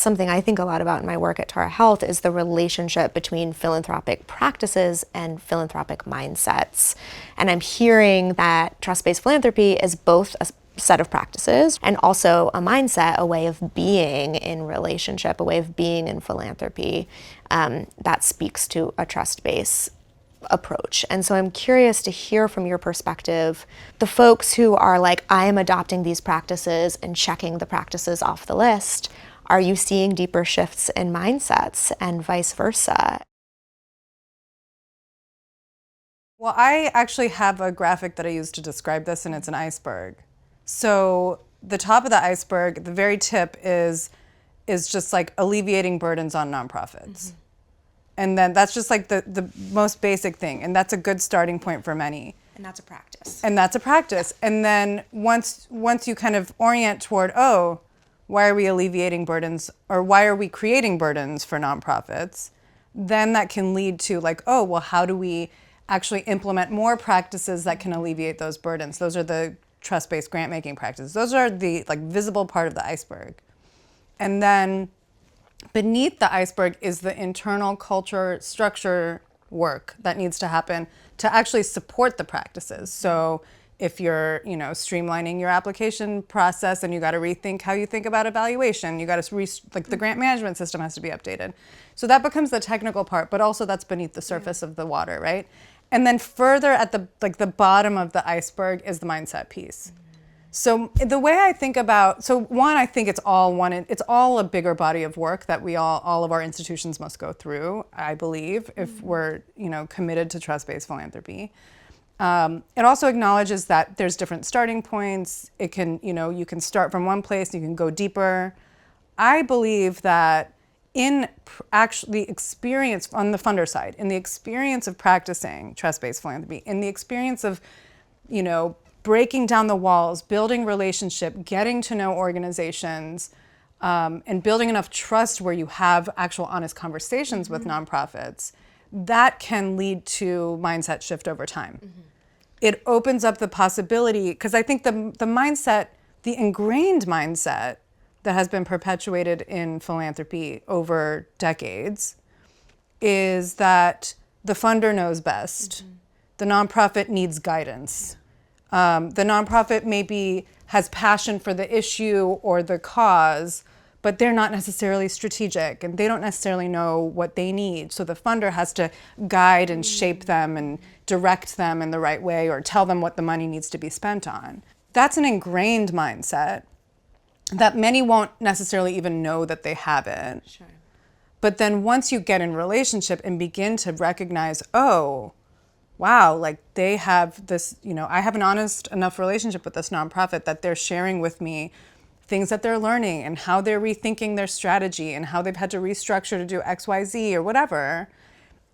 something I think a lot about in my work at Tara Health is the relationship between philanthropic practices and philanthropic mindsets. And I'm hearing that trust-based philanthropy is both a set of practices and also a mindset, a way of being in relationship, a way of being in philanthropy that speaks to a trust-based approach. And so I'm curious to hear from your perspective, the folks who are like, I am adopting these practices and checking the practices off the list. Are you seeing deeper shifts in mindsets and vice versa? Well, I actually have a graphic that I use to describe this, and it's an iceberg. So the top of the iceberg, the very tip is just like alleviating burdens on nonprofits. And then that's just like the most basic thing. And that's a good starting point for many. And that's a practice. And that's a practice. And then once you kind of orient toward, oh, why are we alleviating burdens, or why are we creating burdens for nonprofits? Then that can lead to like, oh, well, how do we actually implement more practices that can alleviate those burdens? Those are the trust-based grant-making practices. Those are the like visible part of the iceberg. And then beneath the iceberg is the internal culture structure work that needs to happen to actually support the practices. So if you're, streamlining your application process and you got to rethink how you think about evaluation, you got to like the grant management system has to be updated. So that becomes the technical part, but also that's beneath the surface of the water, right? And then further at the bottom of the iceberg is the mindset piece. So the way I think about, I think it's all a bigger body of work that all of our institutions must go through, I believe, if we're, committed to trust-based philanthropy. It also acknowledges that there's different starting points. It can, you can start from one place, you can go deeper. I believe that in actually experience on the funder side, in the experience of practicing trust-based philanthropy, in the experience of, breaking down the walls, building relationship, getting to know organizations, and building enough trust where you have actual honest conversations with nonprofits, that can lead to mindset shift over time. It opens up the possibility, because I think the mindset, the ingrained mindset that has been perpetuated in philanthropy over decades is that the funder knows best. The nonprofit needs guidance. The nonprofit maybe has passion for the issue or the cause, but they're not necessarily strategic and they don't necessarily know what they need. So the funder has to guide and shape them and direct them in the right way or tell them what the money needs to be spent on. That's an ingrained mindset that many won't necessarily even know that they have it. Sure. But then once you get in relationship and begin to recognize, oh, wow, like they have this, I have an honest enough relationship with this nonprofit that they're sharing with me things that they're learning and how they're rethinking their strategy and how they've had to restructure to do X, Y, Z or whatever.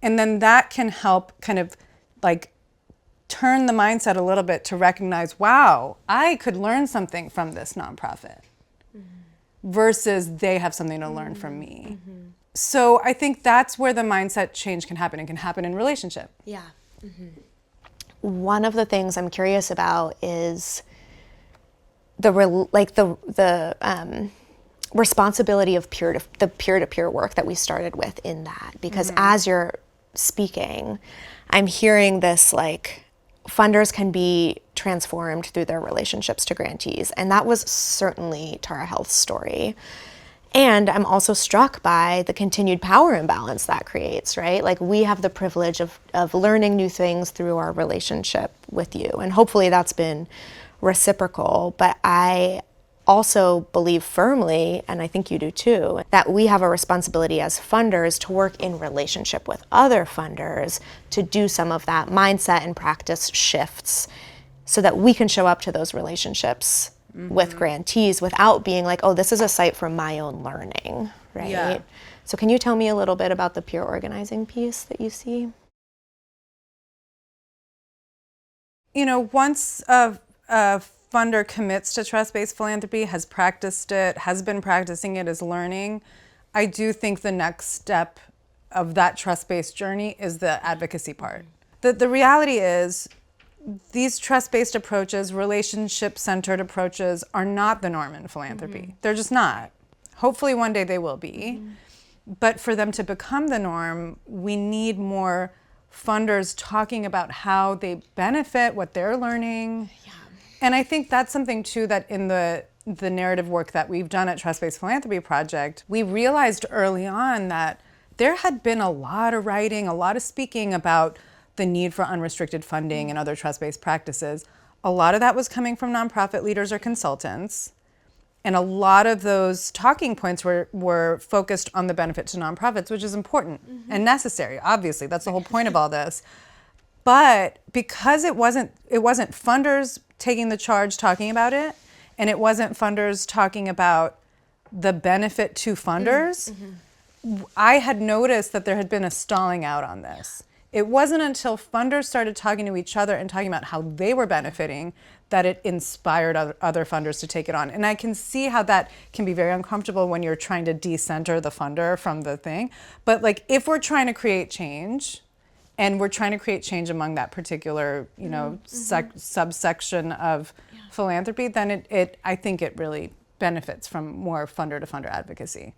And then that can help kind of like turn the mindset a little bit to recognize, wow, I could learn something from this nonprofit versus they have something to learn from me. So I think that's where the mindset change can happen. It can happen in relationship. Yeah. One of the things I'm curious about is the responsibility of the peer-to-peer work that we started with in that, because as you're speaking, I'm hearing this like funders can be transformed through their relationships to grantees, and that was certainly Tara Health's story. And I'm also struck by the continued power imbalance that creates, right? Like we have the privilege of learning new things through our relationship with you. And hopefully that's been reciprocal. But I also believe firmly, and I think you do too, that we have a responsibility as funders to work in relationship with other funders to do some of that mindset and practice shifts so that we can show up to those relationships with grantees without being like, oh, this is a site for my own learning, right? Yeah. So can you tell me a little bit about the peer organizing piece that you see? Once a funder commits to trust-based philanthropy, has practiced it, has been practicing it, is learning, I do think the next step of that trust-based journey is the advocacy part. The reality is, these trust-based approaches, relationship-centered approaches, are not the norm in philanthropy. They're just not. Hopefully one day they will be. But for them to become the norm, we need more funders talking about how they benefit, what they're learning. Yeah. And I think that's something too that in the narrative work that we've done at Trust-Based Philanthropy Project, we realized early on that there had been a lot of writing, a lot of speaking about the need for unrestricted funding and other trust-based practices. A lot of that was coming from nonprofit leaders or consultants. And a lot of those talking points were focused on the benefit to nonprofits, which is important and necessary, obviously. That's the whole point of all this. But because it wasn't funders taking the charge talking about it, and it wasn't funders talking about the benefit to funders, I had noticed that there had been a stalling out on this. It wasn't until funders started talking to each other and talking about how they were benefiting that it inspired other funders to take it on. And I can see how that can be very uncomfortable when you're trying to decenter the funder from the thing. But like, if we're trying to create change, and we're trying to create change among that particular, subsection of philanthropy, then I think it really benefits from more funder to funder advocacy.